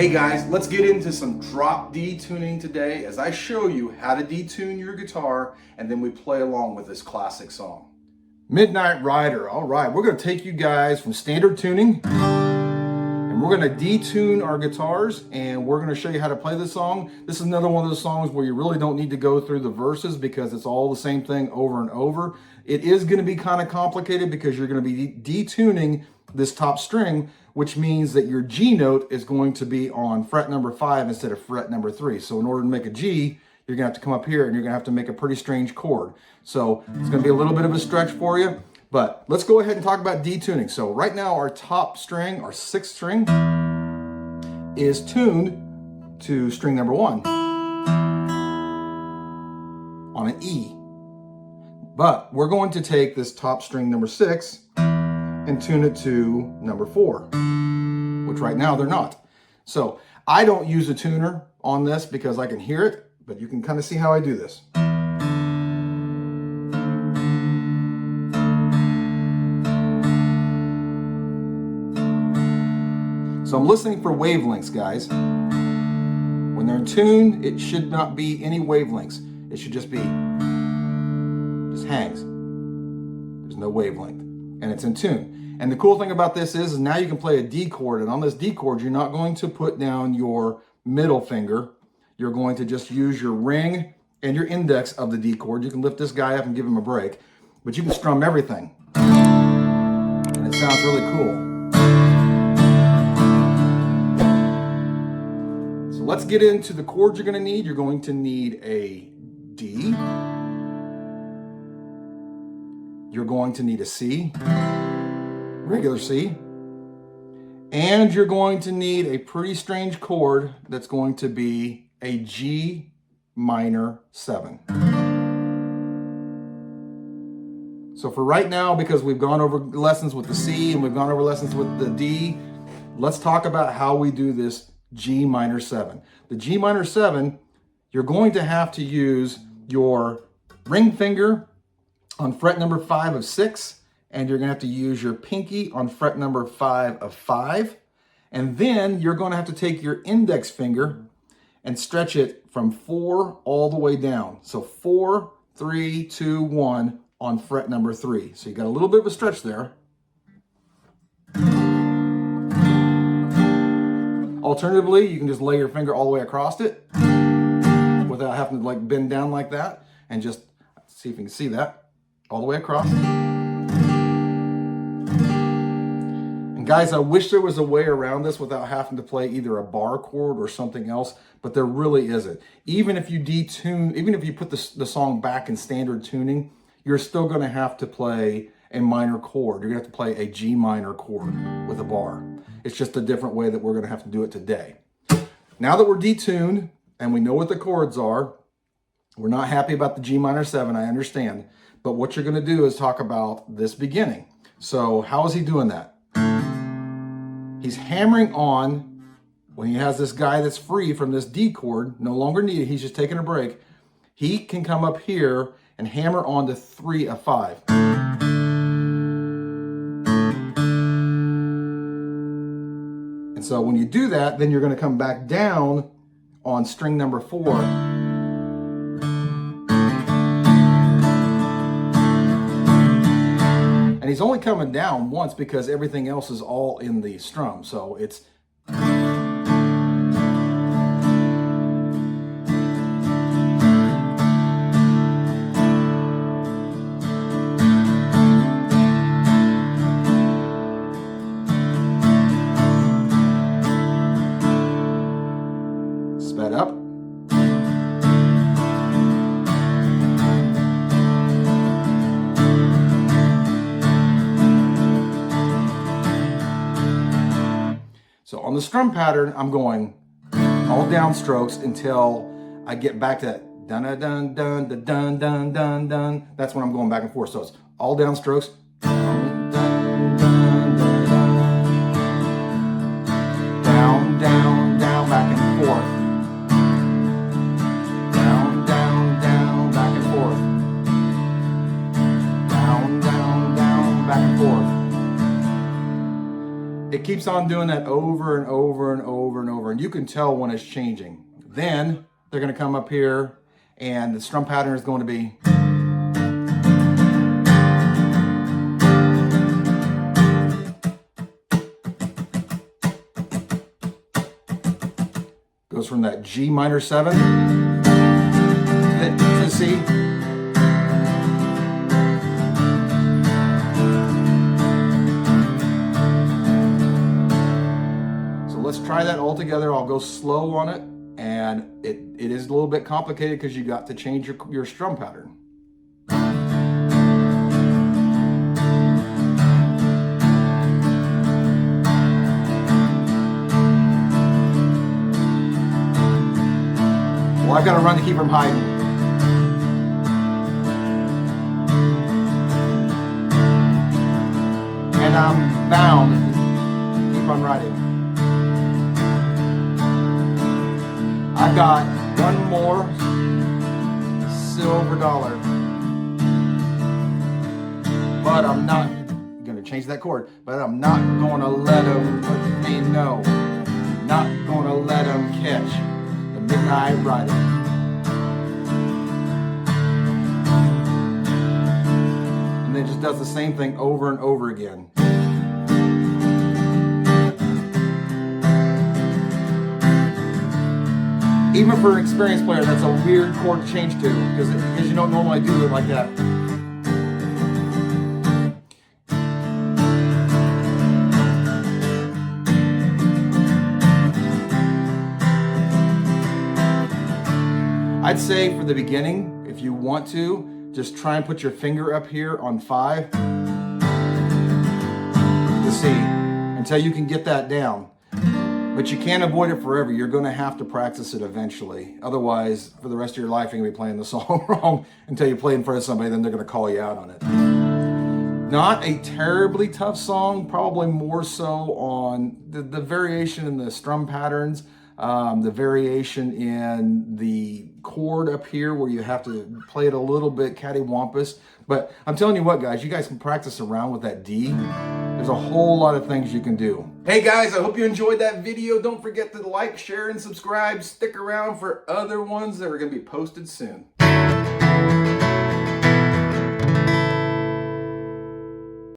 Hey guys, let's get into some drop D tuning today as I show you how to detune your guitar and then we play along with this classic song. Midnight Rider. All right, we're going to take you guys from standard tuning and we're going to detune our guitars and we're going to show you how to play this song. This is another one of those songs where you really don't need to go through the verses because it's all the same thing over and over. It is going to be kind of complicated because you're going to be detuning this top string, which means that your G note is going to be on fret number 5 instead of fret number 3. So in order to make a G, you're gonna have to come up here and you're gonna have to make a pretty strange chord. So it's gonna be a little bit of a stretch for you, but let's go ahead and talk about detuning. So right now our top string, our 6th string, is tuned to string number 1 on an E. But we're going to take this top string number 6 and tune it to number 4, which right now they're not. So I don't use a tuner on this because I can hear it, but you can kind of see how I do this. So I'm listening for wavelengths, guys. When they're in tune, it should not be any wavelengths. It should just hangs. There's no wavelength. And it's in tune. And the cool thing about this is now you can play a D chord, and on this D chord, you're not going to put down your middle finger. You're going to just use your ring and your index of the D chord. You can lift this guy up and give him a break, but you can strum everything. And it sounds really cool. So let's get into the chords you're going to need. You're going to need a D. You're going to need a C, regular C, and you're going to need a pretty strange chord that's going to be a G minor 7. So for right now, because we've gone over lessons with the C and we've gone over lessons with the D, let's talk about how we do this G minor 7. The G minor 7, you're going to have to use your ring finger on fret number 5 of 6, and you're gonna have to use your pinky on fret number 5 of 5, and then you're gonna have to take your index finger and stretch it from 4 all the way down. So 4, 3, 2, 1 on fret number 3. So you got a little bit of a stretch there. Alternatively, you can just lay your finger all the way across it without having to like bend down like that, and just see if you can see that. All the way across. And guys, I wish there was a way around this without having to play either a bar chord or something else, but there really isn't. Even if you detune, even if you put the song back in standard tuning, you're still gonna have to play a minor chord. You're gonna have to play a G minor chord with a bar. It's just a different way that we're gonna have to do it today. Now that we're detuned and we know what the chords are, we're not happy about the G minor 7, I understand. But what you're gonna do is talk about this beginning. So how is he doing that? He's hammering on, when he has this guy that's free from this D chord, no longer needed, he's just taking a break. He can come up here and hammer on to 3 of 5. And so when you do that, then you're gonna come back down on string number 4. He's only coming down once because everything else is all in the strum. So it's sped up. So on the strum pattern, I'm going all down strokes until I get back to that dun dun dun dun dun dun dun dun. That's when I'm going back and forth. So it's all down strokes. Down, down, down, back and forth. Down, down, down, back and forth. Down, down, down, back and forth. it keeps on doing that over and over and over and over, and you can tell when it's changing. Then they're going to come up here, and the strum pattern is going to be. Goes from that G minor 7 to C. So let's try that all together. I'll go slow on it, and it is a little bit complicated because you got to change your strum pattern. Well, I've got to run to keep from hiding. And I'm bound to keep on writing. I've got one more silver dollar. But I'm not going to change that chord. But I'm not going to let them know. Not going to let them catch Midnight Rider. And then it just does the same thing over and over again. Even for an experienced player, that's a weird chord to change to because you don't normally do it like that. I'd say for the beginning, if you want to, just try and put your finger up here on 5 to C until you can get that down. But you can't avoid it forever. You're going to have to practice it eventually. Otherwise, for the rest of your life, you're going to be playing the song wrong until you play in front of somebody, then they're going to call you out on it. Not a terribly tough song, probably more so on the variation in the strum patterns. The variation in the chord up here where you have to play it a little bit cattywampus. But I'm telling you what, guys, you guys can practice around with that D. There's a whole lot of things you can do. Hey guys, I hope you enjoyed that video. Don't forget to like, share, and subscribe. Stick around for other ones that are going to be posted soon.